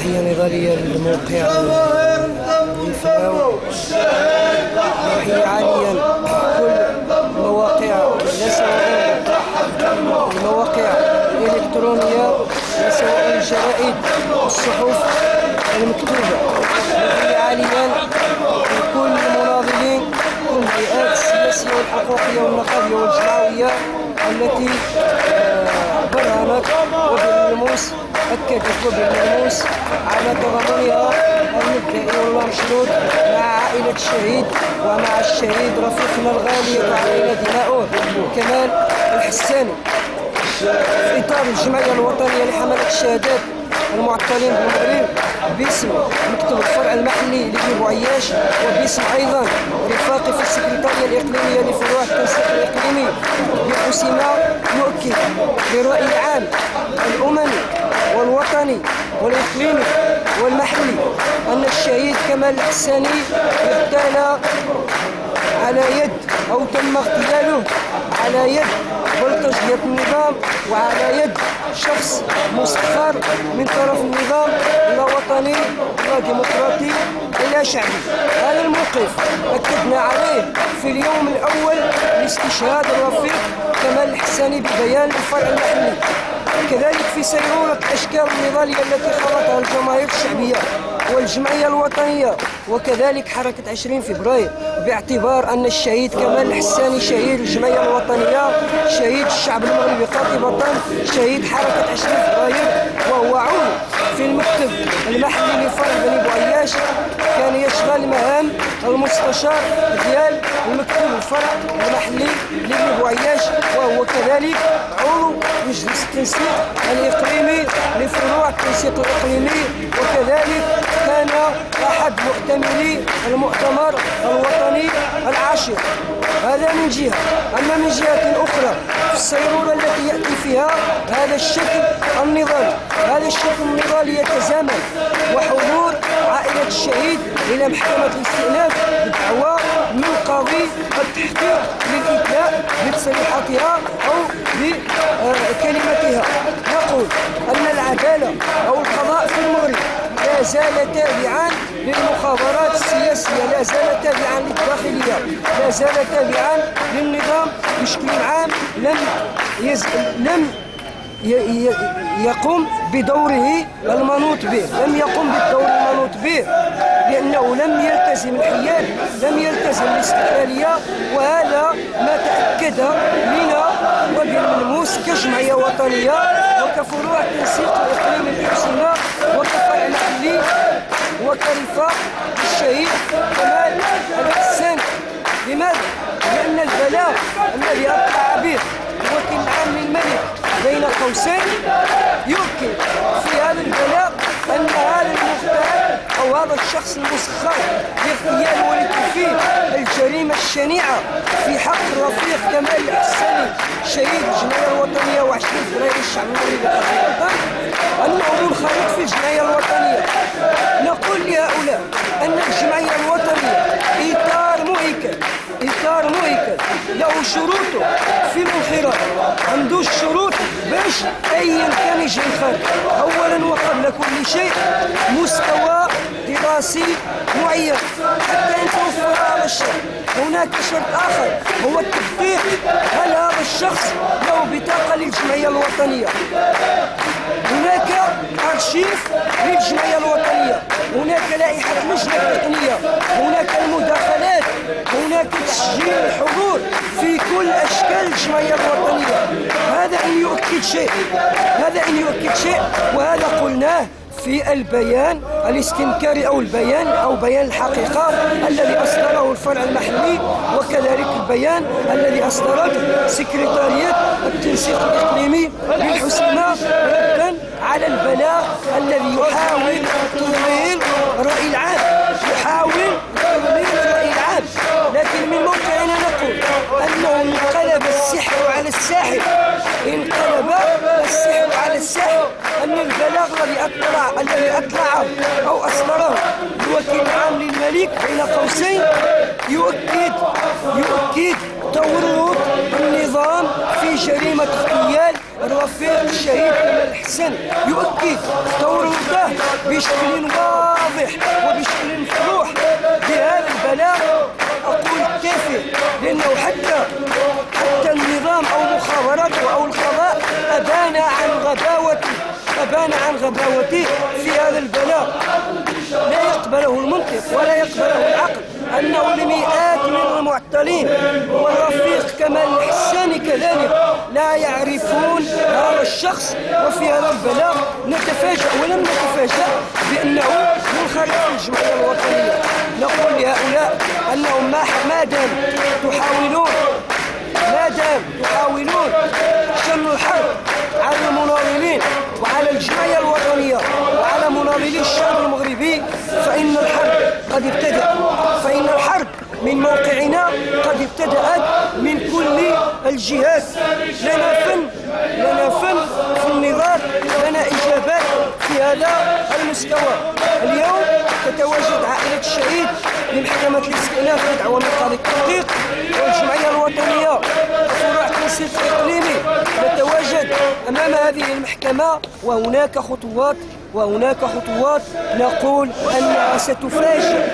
هي نضالية للموقع الفاو. هي حاليا كل المواقع لا سواء المواقع الإلكترونية لا سواء الجرائد والصحف المكتوبة. هي حاليا كل المناضلين كل الهيئات السياسية والحقوقية والنقابية والجمعوية التي برهنت وبالملموس أكدت وبالملموس على تضامنها المبدئي والمشروط مع عائلة الشهيد ومع الشهيد رفيقنا الغالي علينا دماؤه كمال الحساني. في إطار الجمعية الوطنية لحملة الشهادات المعطلين بالمغرب باسم مكتب الفرع المحلي لجيب عياش وباسم ايضا رفاقي في السكرتاريه الاقليميه لفروع التنسيق الاقليمي بحسيمه يؤكد بالراي العام الاممي والوطني والاقليمي والمحلي ان الشهيد كمال الحساني اغتال على يد او تم اغتياله على يد بلطجية النظام وعلى يد شخص مسخر من طرف النظام لا وطني لا ديمقراطي لا شعبي. هذا الموقف أكدنا عليه في اليوم الأول لاستشهاد الرفيق كمال الحساني ببيان للفرع المحلي. كذلك في سيرورة الأشكال النضالية التي خاضتها الجماهير الشعبية والجمعية الوطنية وكذلك حركة 20 فبراير باعتبار أن الشهيد كمال الحساني شهيد الجمعية الوطنية شهيد الشعب المغربي قاطبة شهيد حركة 20 فبراير وهو عضو في المكتب المحلي لفرع بني بوعياش كان يشغل مهام المستشار ديال المكتب الفرع المحلي لبني بوعياش وهو كذلك عضو مجلس التنسيق الإقليمي لفروع التنسيق الإقليمي وكذلك كان أحد مؤتمري المؤتمر الوطني العاشر. هذا من جهة. أما من جهة أخرى في السيرورة التي يأتي فيها هذا الشكل النضالي يتزامن وحضور عائلة الشهيد إلى محكمة الاستئناف بدعوى من قاضي التحقيق للإدلاء بتصريحاتها أو بكلمتها. نقول أن العدالة أو القضاء في المغرب لا زال تابعا للمخابرات السياسية، لا زال تابعا للداخلية، لا زال تابعا للنظام بشكل عام. لم يقوم بدوره المنوط به، لم يقوم بالدور المنوط به لأنه لم يلتزم الحياد، لم يلتزم الاستقلالية. وهذا ما تأكد لنا وبالملموس كجمعية وطنية وكفروع التنسيق الإقليمي الحسيمة وكفرع محلي وكرفاق الشهيد كمال الحساني. لماذا؟ لأن البلاغ الذي أطلع به الوكيل العام للملك بين قوسين يؤكد في هذا البلاغ أن هذا المغتال أو هذا الشخص المسخر باغتيال ولتفعيل الجريمة الشنيعة في حق الرفيق كمال الحساني شهيد الجمعية الوطنية و20 فبراير الشعب المغربي أنه منخرط في الجمعية الوطنية. نقول لهؤلاء أن الجمعية الوطنية إطار مهيكل له شروطه في الانخراط، عنده الشروط باش أيا كان يجي ينخرط. أولا وقبل كل شيء مستوى دراسي معين حتى يتوفر هذا الشرط. هناك شرط آخر هو التدقيق، هل هذا الشخص له بطاقة للجمعية الوطنية؟ هناك أرشيف للجمعية الوطنية، هناك لائحة لجنة تقنية، هناك المداخلات، هناك تسجيل الحضور في كل أشكال الجمعية الوطنية. هذا إن يؤكد شيء، وهذا قلناه في البيان الاستنكاري أو بيان الحقيقة الذي أصدره الفرع المحلي وكذلك البيان الذي أصدرته سكرتارية التنسيق الإقليمي بالحسيمة ردا على البلاغ الذي يحاول تضليل الرأي العام، لكن من موقعنا نقول أنه انقلب السحر على الساحر، أن البلاغ الذي أطلعه أو أصدره الوكيل العام للملك بين قوسين يؤكد تورط النظام في جريمة اغتيال الرفيق الشهيد كمال الحسن يؤكد تورطه بشكل واضح وبشكل مفتوح بهذا البلاء أقول التافه، لأنه حتى النظام أو مخابراته أو القضاء أبان عن غباوته في هذا البلاء. لا يقبله المنطق ولا يقبله العقل أنه لمئات من المعطلين والرفيق كمال الحساني كذلك لا يعرفون هذا الشخص. وفي هذا البلاء نتفاجأ ولم نتفاجأ بأنه منخرط في الجمعية الوطنية. نقول لهؤلاء أنهم ما دام تحاولون شن الحرب على المناضلين وعلى الجمعية الوطنية وعلى مناضلي الشعب المغربي فإن الحرب من موقعنا قد ابتدأت من كل الجهات. لنا فن في النضال، لنا إجابات في هذا المستوى. اليوم تتواجد عائلة الشهيد لمحكمة الاستئناف بدعوى من قاضي التحقيق، والجمعية الوطنية وفروع التنسيق الإقليمي نتواجد أمام هذه المحكمة. وهناك خطوات نقول أنها ستفاجئ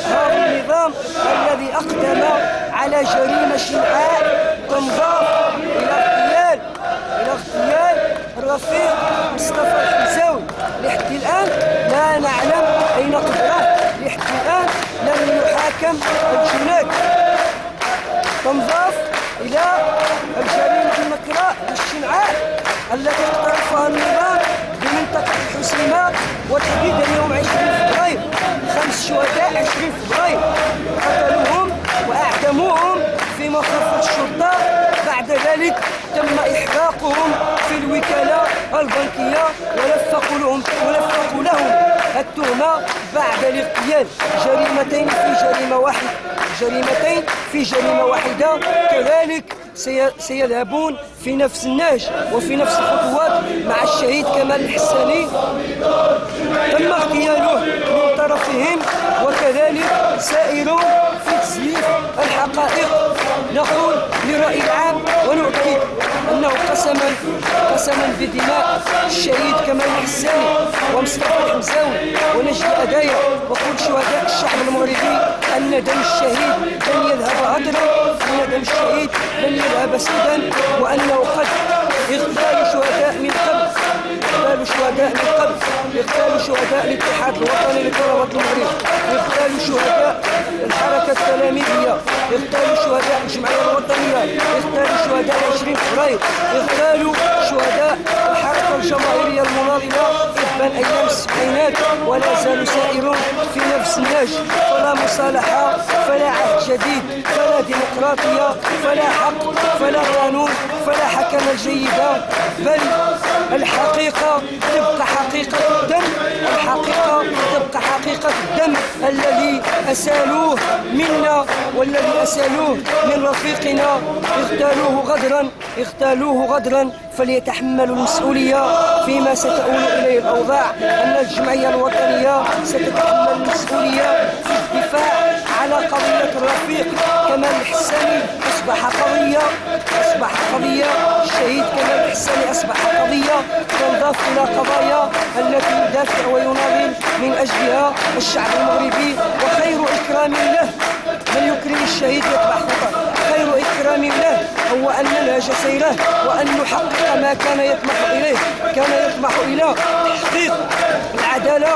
هذا النظام الذي أقدم على جريمة شنعاء تنضاف إلى اغتيال الرفيق مصطفى الحمزاوي. لحد الآن لا نعلم أين قدره، لحد الآن لم يحاكم الجنات. تنضاف إلى الجريمة النكراء للشنعاء التي اقترفها النظام بمنطقة الحسيمة، وتحديدا يوم 20 فبراير 5 شهداء 20 فبراير قتلوهم وأعدموهم في مخافة الشرطة. بعد ذلك تم إحراقهم في الوكالة البنكية ولفقوا لهم التهمة بعد الاغتيال. جريمتين في جريمة واحدة. كذلك سيذهبون في نفس النهج وفي نفس الخطوات مع الشهيد كمال الحساني تم اغتياله من طرفهم، وكذلك سائرون في تزييف الحقائق. نقول للرأي العام ونؤكد أنه قسما بدماء الشهيد كمال الحساني ومصطفى الحمزاوي ونجد أدايا وكل شهداء الشعب المغربي أن دم الشهيد لن يذهب هدرا، أن دم الشهيد لن يذهب سدى، وأنه قد اغتالوا شهداء من قبل، اغتالوا شهداء الاتحاد الوطني لطلبة المغرب، اغتالوا شهداء الحركة التلاميذية، اغتالوا شهداء الجمعية الوطنية، اغتالوا شهداء 20 فبراير، اغتالوا شهداء الحركة الجماهيرية المناضلة إبان أيام السبعينات، ولا زالوا سائرون في نفس النهج. فلا مصالحة، فلا عهد جديد، فلا ديمقراطية، فلا حق، فلا قانون، فلا حكمة جيدة، بل الحقيقة تبقى حقيقة الدم، الحقيقة تبقى حقيقة الدم الذي أسالوه منا والذي أسالوه من رفيقنا. اغتالوه غدرا فليتحملوا المسؤولية فيما ستؤول إليه الأوضاع. أن الجمعية الوطنية ستتحمل المسؤولية في الدفاع على قضية الرفيق كمال الحساني. أصبح قضية الشهيد كمال الحساني أصبح قضية تنضاف إلى قضايا التي يدافع ويناضل من أجلها الشعب المغربي. وخير إكرام له من يكرم الشهيد يتبع خطأ. خير إكرام له هو أن ننهج سيره وأن نحقق ما كان يطمح إليه، إلى تحقيق العدالة،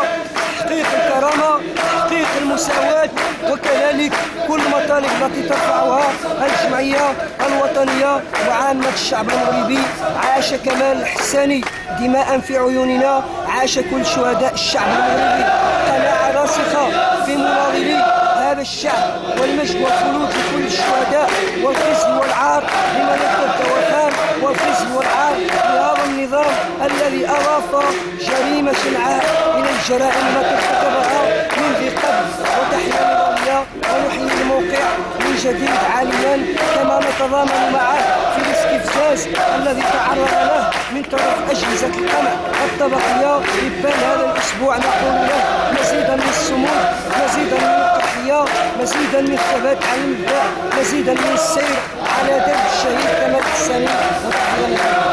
تحقيق الكرامة، تحقيق المساواة، وكذلك كل المطالب التي ترفعها الجمعية الوطنية وعامة الشعب المغربي. عاش كمال الحساني دماء في عيوننا، عاش كل شهداء الشعب المغربي. قناعة راسخة في مناضلي هذا الشعب، والمجد والخلود لكل الشهداء، والخزي والعار لمن ارتد وخان، والخزي والعار لهذا النظام الذي أضاف جريمة شنعاء إلى الجرائم التي ارتكبها من ذي قبل. وتحيا نضالية ونحيي الموقع من جديد عاليا، كما نتضامن معه في الاستفزاز الذي تعرض له من طرف أجهزة القمع الطبقية. إبان هذا الأسبوع نقول له مزيدا من الصمود، مزيدا من التحية. التحية، مزيدا من الثبات على المبدأ، مزيدا من السير على درب الشهيد كمال الحسني.